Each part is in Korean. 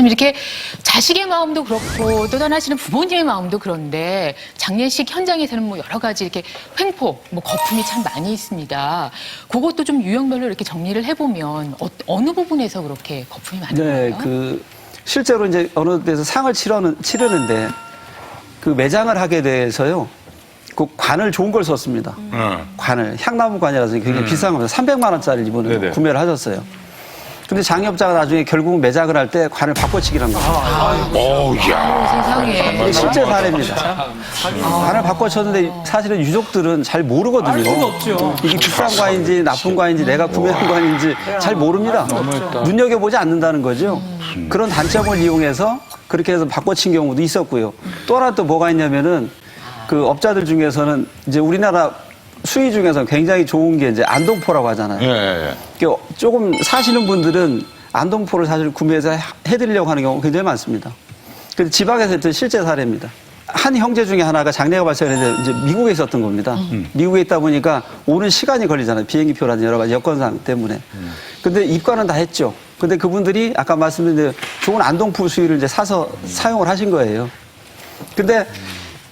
좀 이렇게 자식의 마음도 그렇고 또 떠나시는 부모님의 마음도 그런데 장례식 현장에서는 뭐 여러 가지 이렇게 횡포, 뭐 거품이 참 많이 있습니다. 그것도 좀 유형별로 이렇게 정리를 해보면 어느 부분에서 그렇게 거품이 많은가요? 네, 실제로 이제 어느 데서 상을 치르는데 그 매장을 하게 돼서요. 그 관을 좋은 걸 썼습니다. 관을 향나무 관이라서 굉장히 비싼 겁니다. 300만 원짜리 이번에 네네. 구매를 하셨어요. 근데 장업자가 나중에 결국 매장을 할 때 관을 바꿔치기를 한 겁니다. 어우, 야. 세상에. 이게 실제 사례입니다. 관을 바꿔쳤는데 사실은 유족들은 잘 모르거든요. 알 수가 없죠. 이게 비싼 관인지 나쁜 관인지 내가 구매한 관인지 잘 모릅니다. 눈여겨보지 않는다는 거죠. 그런 단점을 이용해서 그렇게 해서 바꿔친 경우도 있었고요. 또 하나 또 뭐가 있냐면은 그 업자들 중에서는 이제 우리나라 수의 중에서 굉장히 좋은 게 이제 안동포라고 하잖아요. 예. 조금 사시는 분들은 안동포를 사실 구매해서 해드리려고 하는 경우가 굉장히 많습니다. 근데 지방에서 했던 실제 사례입니다. 한 형제 중에 하나가 장례가 발생했는데 이제 미국에 있었던 겁니다. 미국에 있다 보니까 오는 시간이 걸리잖아요. 비행기표라든지 여러 가지 여건상 때문에. 근데 입관은 다 했죠. 근데 그분들이 아까 말씀드린 대로 좋은 안동포 수의를 이제 사서 사용을 하신 거예요. 근데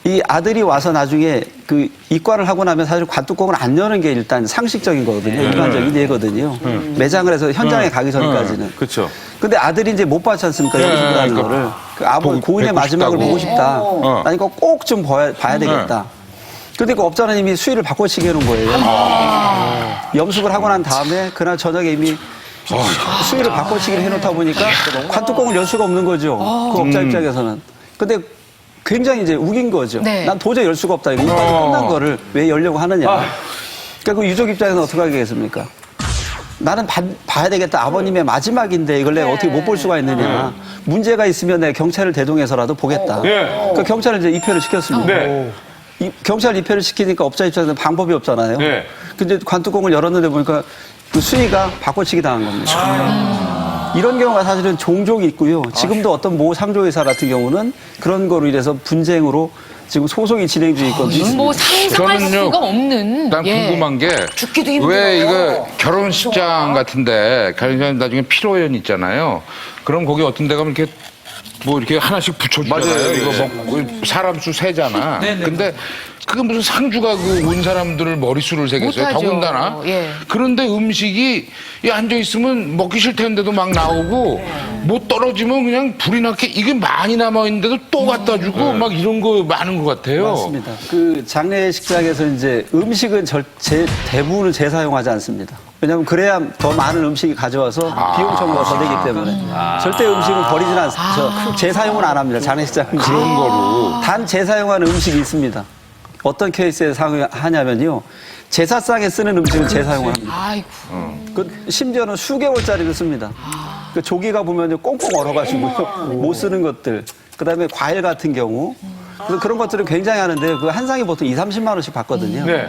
이 아들이 와서 나중에 그 입관을 하고 나면 사실 관뚜껑을 안 여는 게 일단 상식적인 거거든요. 일반적인 예거든요. 매장을 해서 현장에 가기 전까지는. 그렇죠. 근데 아들이 이제 못 봤지 않습니까? 연수라는 그러니까 거를. 그 아버지 고인의 뵙고 마지막을 싶다고. 보고 싶다. 나 이거 꼭 좀 봐야 되겠다. 근데 그 업자는 이미 수의를 바꿔치기 해놓은 거예요. 염숙을 하고 난 다음에 그날 저녁에 이미 수의를 바꿔치기를 해놓다 보니까 관뚜껑을 열 수가 없는 거죠. 그 업자 입장에서는. 근데 굉장히 이제 우긴 거죠. 네. 난 도저히 열 수가 없다. 이거 이까지 끝난 거를 왜 열려고 하느냐. 그러니까 그 유족 입장에서는 어떻게 하겠습니까? 나는 봐야 되겠다. 아버님의 마지막인데 이걸 내가 어떻게 못 볼 수가 있느냐. 문제가 있으면 내가 경찰을 대동해서라도 보겠다. 그 경찰을 이제 입회를 시켰습니다. 네. 경찰 입회를 시키니까 업자 입장에서는 방법이 없잖아요. 네. 근데 관뚜껑을 열었는데 보니까 그 수의가 바꿔치기 당한 겁니다. 이런 경우가 사실은 종종 있고요. 지금도 어떤 모 상조회사 같은 경우는 그런 거로 인해서 분쟁으로 지금 소송이 진행 중에 있거든요. 뭐 상상할 저는요, 수가 없는. 난 예. 궁금한 게 왜 이거 결혼식장 같은데 결혼식장 나중에 피로연 있잖아요. 그럼 거기 어떤 데 가면 이렇게 뭐 이렇게 하나씩 붙여주잖아요. 맞아요. 이거 뭐 사람 수 세잖아. 근데 그게 무슨 상주가 그 온 사람들을 머릿수를 세겠어요. 못하죠. 더군다나. 예. 그런데 음식이 앉아 있으면 먹기 싫다는데도 막 나오고 못 떨어지면 그냥 불이 나게 이게 많이 남아 있는데도 또 갖다 주고 막 이런 거 많은 것 같아요. 맞습니다. 그 장례식장에서 이제 음식은 대부분은 재사용하지 않습니다. 왜냐하면 그래야 더 많은 음식이 가져와서 비용 청구가 더 되기 때문에 절대 음식은 버리진 않습니다. 재사용은 안 합니다. 장례식장은 그런 거로. 단 재사용하는 음식이 있습니다. 어떤 케이스에 사용하냐면요. 제사상에 쓰는 음식은 재사용을 합니다. 아이고. 심지어는 수개월짜리를 씁니다. 그 조기가 보면 꽁꽁 얼어가지고요. 못 쓰는 것들. 그다음에 과일 같은 경우. 그래서 그런 것들은 굉장히 하는데 그 한 상이 보통 2, 30만 원씩 받거든요. 네.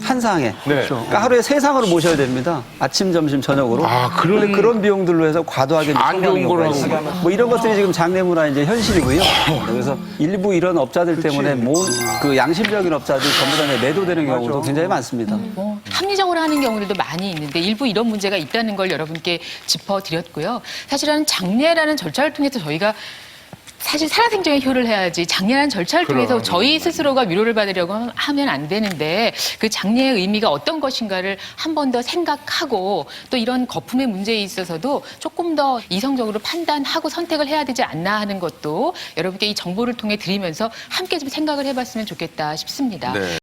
한 상에. 네. 그러니까 하루에 3상으로 모셔야 됩니다. 아침, 점심, 저녁으로. 그런- 그런 비용들로 해서 과도하게 안 좋은 경우가 거라고. 있습니다. 뭐 이런 것들이 지금 장례문화 이제 현실이고요. 그래서 일부 이런 업자들 때문에 그 양심적인 업자들이 전부 다 매도되는 경우도 굉장히 많습니다. 뭐 합리적으로 하는 경우들도 많이 있는데 일부 이런 문제가 있다는 걸 여러분께 짚어드렸고요. 사실은 장례라는 절차를 통해서 저희가 사실 살아생전에 효를 해야지 장례라는 절차를 통해서 저희 스스로가 위로를 받으려고 하면 안 되는데 그 장례의 의미가 어떤 것인가를 한 번 더 생각하고 또 이런 거품의 문제에 있어서도 조금 더 이성적으로 판단하고 선택을 해야 되지 않나 하는 것도 여러분께 이 정보를 통해 드리면서 함께 좀 생각을 해봤으면 좋겠다 싶습니다. 네.